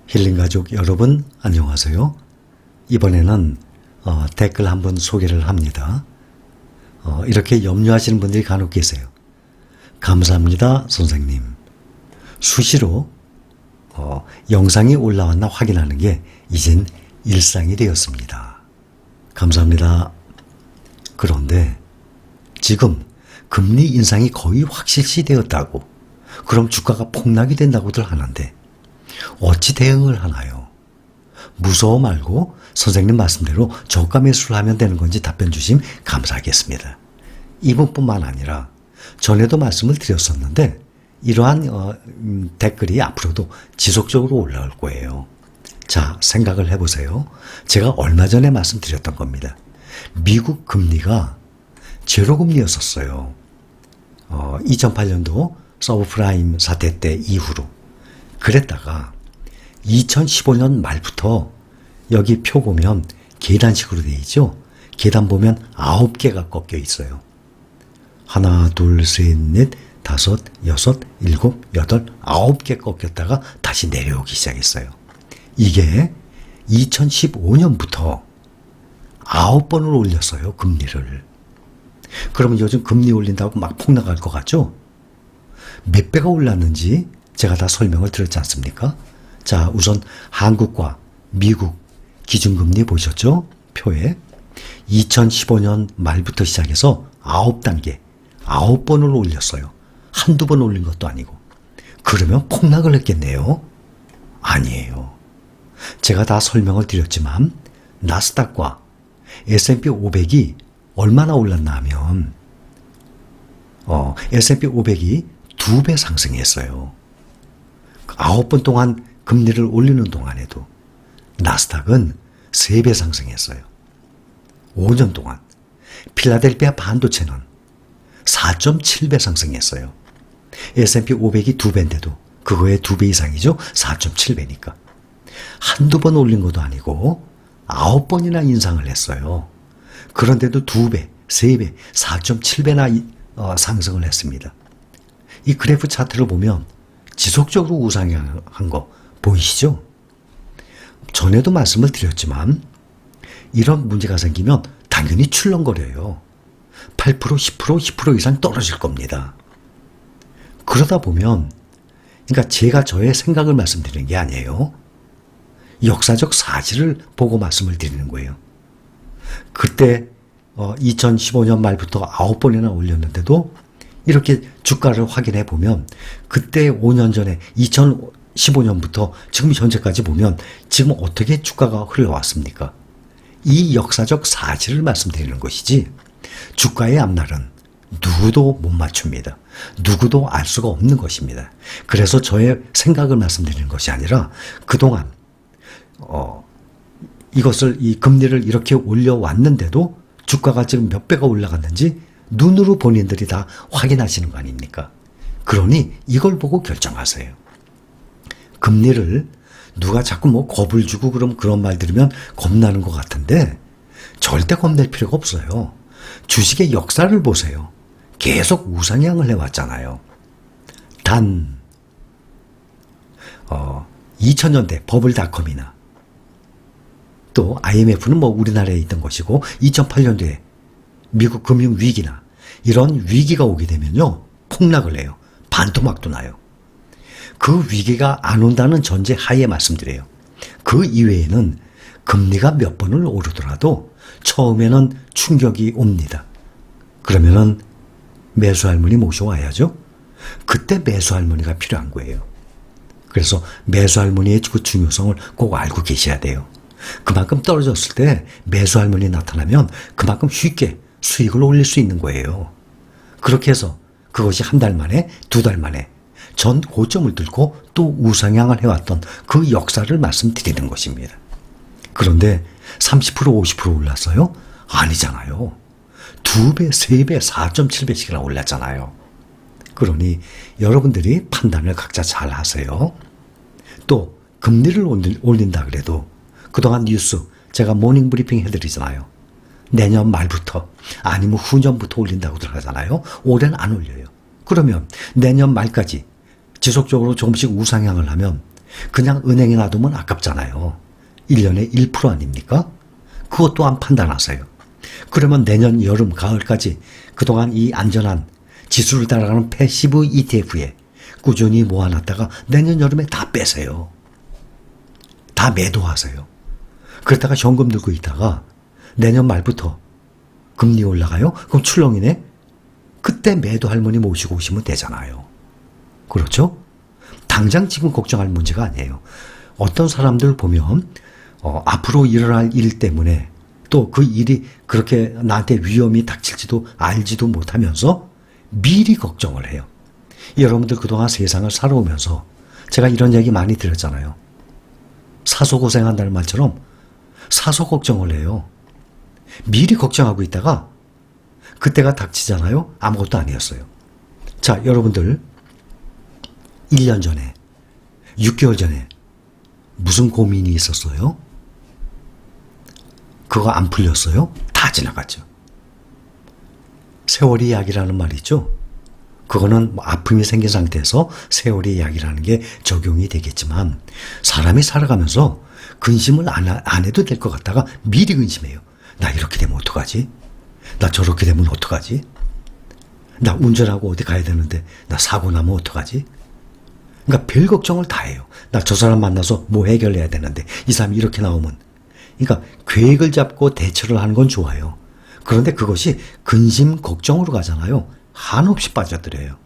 힐링가족 여러분 안녕하세요. 이번에는 댓글 한번 소개를 합니다. 이렇게 염려하시는 분들이 간혹 계세요. 감사합니다 선생님. 수시로 영상이 올라왔나 확인하는 게 이젠 일상이 되었습니다. 감사합니다. 그런데 지금 금리 인상이 거의 확실시 되었다고, 그럼 주가가 폭락이 된다고들 하는데 어찌 대응을 하나요? 무서워 말고 선생님 말씀대로 저가 매수를 하면 되는 건지 답변 주시면 감사하겠습니다. 이분뿐만 아니라 전에도 말씀을 드렸었는데 이러한 댓글이 앞으로도 지속적으로 올라올 거예요. 자, 생각을 해보세요. 제가 얼마 전에 말씀드렸던 겁니다. 미국 금리가 제로금리였었어요. 2008년도 서브프라임 사태 때 이후로. 그랬다가 2015년 말부터 여기 표 보면 계단식으로 되어 있죠. 계단 보면 9개가 꺾여 있어요. 하나, 둘, 셋, 넷, 다섯, 여섯, 일곱, 여덟, 9개 꺾였다가 다시 내려오기 시작했어요. 이게 2015년부터 9번을 올렸어요, 금리를. 그러면 요즘 금리 올린다고 막 폭락할 것 같죠? 몇 배가 올랐는지 제가 다 설명을 드렸지 않습니까? 자, 우선 한국과 미국 기준금리 보셨죠? 표에 2015년 말부터 시작해서 9단계, 9번을 올렸어요. 한두 번 올린 것도 아니고. 그러면 폭락을 했겠네요? 아니에요. 제가 다 설명을 드렸지만 나스닥과 S&P 500이 얼마나 올랐나 하면 S&P 500이 2배 상승했어요. 9번 동안 금리를 올리는 동안에도 나스닥은 3배 상승했어요. 5년 동안. 필라델피아 반도체는 4.7배 상승했어요. S&P 500이 2배인데도 그거의 2배 이상이죠. 4.7배니까. 한두 번 올린 것도 아니고 9번이나 인상을 했어요. 그런데도 2배, 3배, 4.7배나 상승을 했습니다. 이 그래프 차트를 보면 지속적으로 우상향한 거 보이시죠? 전에도 말씀을 드렸지만 이런 문제가 생기면 당연히 출렁거려요. 8%, 10%, 10% 이상 떨어질 겁니다. 그러다 보면, 그러니까 제가 저의 생각을 말씀드리는 게 아니에요. 역사적 사실을 보고 말씀을 드리는 거예요. 그때 2015년 말부터 9번이나 올렸는데도 이렇게 주가를 확인해 보면 그때 5년 전에 2015년부터 지금 현재까지 보면 지금 어떻게 주가가 흘러왔습니까? 이 역사적 사실을 말씀드리는 것이지 주가의 앞날은 누구도 못 맞춥니다. 누구도 알 수가 없는 것입니다. 그래서 저의 생각을 말씀드리는 것이 아니라 그동안 이 금리를 이렇게 올려왔는데도 주가가 지금 몇 배가 올라갔는지 눈으로 본인들이 다 확인하시는 거 아닙니까? 그러니 이걸 보고 결정하세요. 금리를 누가 자꾸 겁을 주고 그런 말 들으면 겁나는 것 같은데 절대 겁낼 필요가 없어요. 주식의 역사를 보세요. 계속 우상향을 해왔잖아요. 단 2000년대 버블닷컴이나 또 IMF는 우리나라에 있던 것이고 2008년도에 미국 금융위기나 이런 위기가 오게 되면요 폭락을 해요. 반토막도 나요. 그 위기가 안 온다는 전제 하에 말씀드려요. 그 이외에는 금리가 몇 번을 오르더라도 처음에는 충격이 옵니다. 그러면은 매수할머니 모셔와야죠. 그때 매수할머니가 필요한 거예요. 그래서 매수할머니의 그 중요성을 꼭 알고 계셔야 돼요. 그만큼 떨어졌을 때 매수할머니 나타나면 그만큼 쉽게 수익을 올릴 수 있는 거예요. 그렇게 해서 그것이 한 달 만에, 2달 만에 전 고점을 들고 또 우상향을 해왔던 그 역사를 말씀드리는 것입니다. 그런데 30%, 50% 올랐어요? 아니잖아요. 2배, 3배, 4.7배씩이나 올랐잖아요. 그러니 여러분들이 판단을 각자 잘 하세요. 또 금리를 올린다 그래도 그동안 뉴스 제가 모닝 브리핑 해드리잖아요. 내년 말부터 아니면 후년부터 올린다고 들어가잖아요. 올해는 안 올려요. 그러면 내년 말까지 지속적으로 조금씩 우상향을 하면 그냥 은행에 놔두면 아깝잖아요. 1년에 1% 아닙니까? 그것 또한 판단하세요. 그러면 내년 여름, 가을까지 그동안 이 안전한 지수를 따라가는 패시브 ETF에 꾸준히 모아놨다가 내년 여름에 다 빼세요. 다 매도하세요. 그러다가 현금 들고 있다가 내년 말부터 금리 올라가요? 그럼 출렁이네? 그때 매도 할머니 모시고 오시면 되잖아요. 그렇죠? 당장 지금 걱정할 문제가 아니에요. 어떤 사람들 보면 앞으로 일어날 일 때문에 또 그 일이 그렇게 나한테 위험이 닥칠지도 알지도 못하면서 미리 걱정을 해요. 여러분들 그동안 세상을 살아오면서 제가 이런 얘기 많이 드렸잖아요. 사소 고생한다는 말처럼 사소 걱정을 해요. 미리 걱정하고 있다가 그때가 닥치잖아요. 아무것도 아니었어요. 자, 여러분들 1년 전에 6개월 전에 무슨 고민이 있었어요? 그거 안 풀렸어요? 다 지나갔죠. 세월이 약이라는 말이 있죠. 그거는 아픔이 생긴 상태에서 세월이 약이라는 게 적용이 되겠지만 사람이 살아가면서 근심을 안 해도 될 것 같다가 미리 근심해요. 나 이렇게 되면 어떡하지? 나 저렇게 되면 어떡하지? 나 운전하고 어디 가야 되는데 나 사고 나면 어떡하지? 그러니까 별 걱정을 다 해요. 나 저 사람 만나서 뭐 해결해야 되는데 이 사람이 이렇게 나오면. 그러니까 계획을 잡고 대처를 하는 건 좋아요. 그런데 그것이 근심, 걱정으로 가잖아요. 한없이 빠져들어요.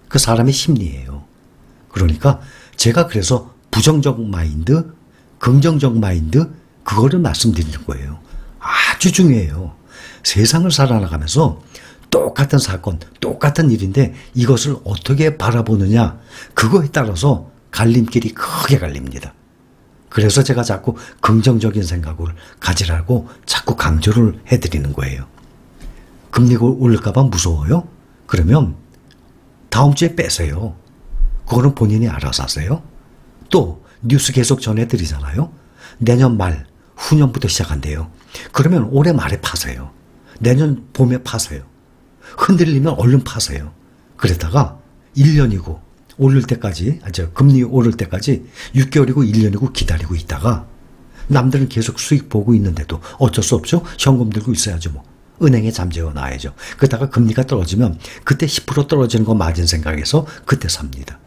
그 사람의 심리예요. 그러니까 제가 그래서 부정적 마인드, 긍정적 마인드 그거를 말씀드리는 거예요. 아주 중요해요. 세상을 살아나가면서 똑같은 사건, 똑같은 일인데 이것을 어떻게 바라보느냐 그거에 따라서 갈림길이 크게 갈립니다. 그래서 제가 자꾸 긍정적인 생각을 가지라고 자꾸 강조를 해드리는 거예요. 금리가 오를까 봐 무서워요? 그러면 다음 주에 빼세요. 그거는 본인이 알아서 하세요. 또 뉴스 계속 전해드리잖아요. 내년 말, 후년부터 시작한대요. 그러면 올해 말에 파세요. 내년 봄에 파세요. 흔들리면 얼른 파세요. 그러다가 1년이고 오를 때까지, 금리 오를 때까지 6개월이고 1년이고 기다리고 있다가 남들은 계속 수익 보고 있는데도 어쩔 수 없죠. 현금 들고 있어야죠 뭐. 은행에 잠재워 놔야죠. 그러다가 금리가 떨어지면 그때 10% 떨어지는 거 맞은 생각에서 그때 삽니다.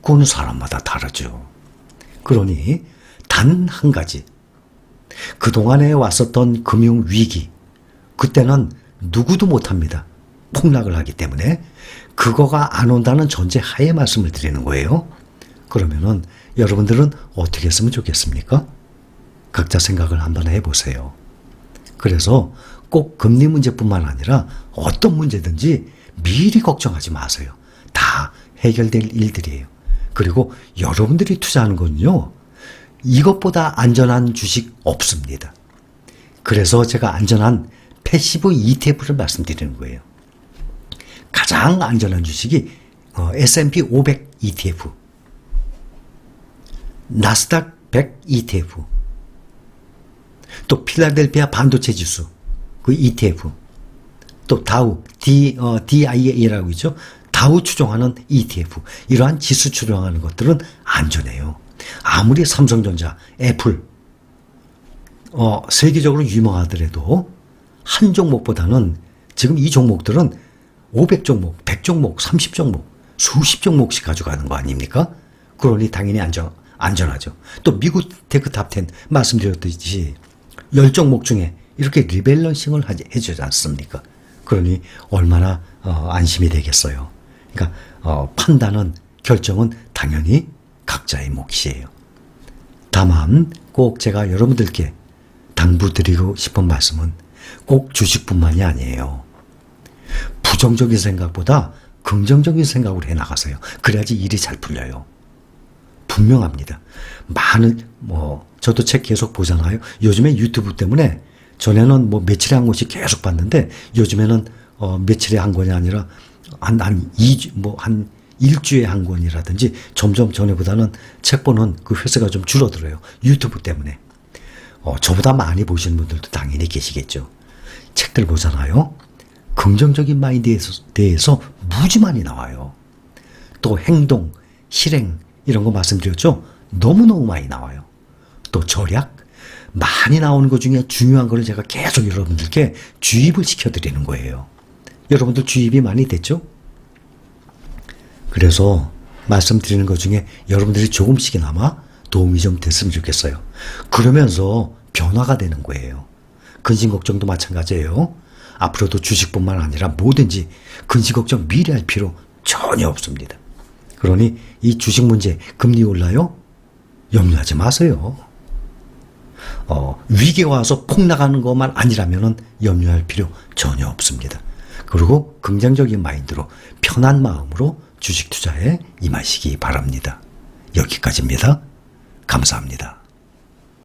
그거는 사람마다 다르죠. 그러니 단 한 가지. 그동안에 왔었던 금융위기, 그때는 누구도 못합니다. 폭락을 하기 때문에 그거가 안 온다는 전제 하에 말씀을 드리는 거예요. 그러면은 여러분들은 어떻게 했으면 좋겠습니까? 각자 생각을 한번 해보세요. 그래서 꼭 금리 문제뿐만 아니라 어떤 문제든지 미리 걱정하지 마세요. 다 해결될 일들이에요. 그리고 여러분들이 투자하는 건요, 이것보다 안전한 주식 없습니다. 그래서 제가 안전한 패시브 ETF를 말씀드리는 거예요. 가장 안전한 주식이 S&P 500 ETF, 나스닥 100 ETF, 또 필라델피아 반도체 지수 그 ETF, 또 다우 DIA라고 있죠. 다우 추종하는 ETF, 이러한 지수 추종하는 것들은 안전해요. 아무리 삼성전자, 애플 세계적으로 유명하더라도 한 종목보다는 지금 이 종목들은 500종목, 100종목, 30종목, 수십 종목씩 가져가는 거 아닙니까? 그러니 당연히 안전하죠. 또 미국 테크탑 10 말씀드렸듯이 10종목 중에 이렇게 리밸런싱을 해주지 않습니까? 그러니 얼마나 안심이 되겠어요. 그러니까 판단은, 결정은 당연히 각자의 몫이에요. 다만 꼭 제가 여러분들께 당부드리고 싶은 말씀은 꼭 주식뿐만이 아니에요. 부정적인 생각보다 긍정적인 생각으로 해나가세요. 그래야지 일이 잘 풀려요. 분명합니다. 저도 책 계속 보잖아요. 요즘에 유튜브 때문에 전에는 며칠에 한 권씩 계속 봤는데 요즘에는 며칠에 한 권이 아니라 한 일주에 한 권이라든지 점점 전에보다는 책 보는 그 횟수가 좀 줄어들어요. 유튜브 때문에. 저보다 많이 보시는 분들도 당연히 계시겠죠. 책들 보잖아요. 긍정적인 마인드에 대해서 무지 많이 나와요. 또 행동, 실행 이런 거 말씀드렸죠. 너무너무 많이 나와요. 또 절약, 많이 나오는 것 중에 중요한 걸 제가 계속 여러분들께 주입을 시켜드리는 거예요. 여러분들 주입이 많이 됐죠? 그래서 말씀드리는 것 중에 여러분들이 조금씩이나마 도움이 좀 됐으면 좋겠어요. 그러면서 변화가 되는 거예요. 근심 걱정도 마찬가지예요. 앞으로도 주식뿐만 아니라 뭐든지 근심 걱정 미리 할 필요 전혀 없습니다. 그러니 이 주식 문제 금리 올라요? 염려하지 마세요. 위기가 와서 폭 나가는 것만 아니라면 염려할 필요 전혀 없습니다. 그리고 긍정적인 마인드로 편한 마음으로 주식 투자에 임하시기 바랍니다. 여기까지입니다. 감사합니다.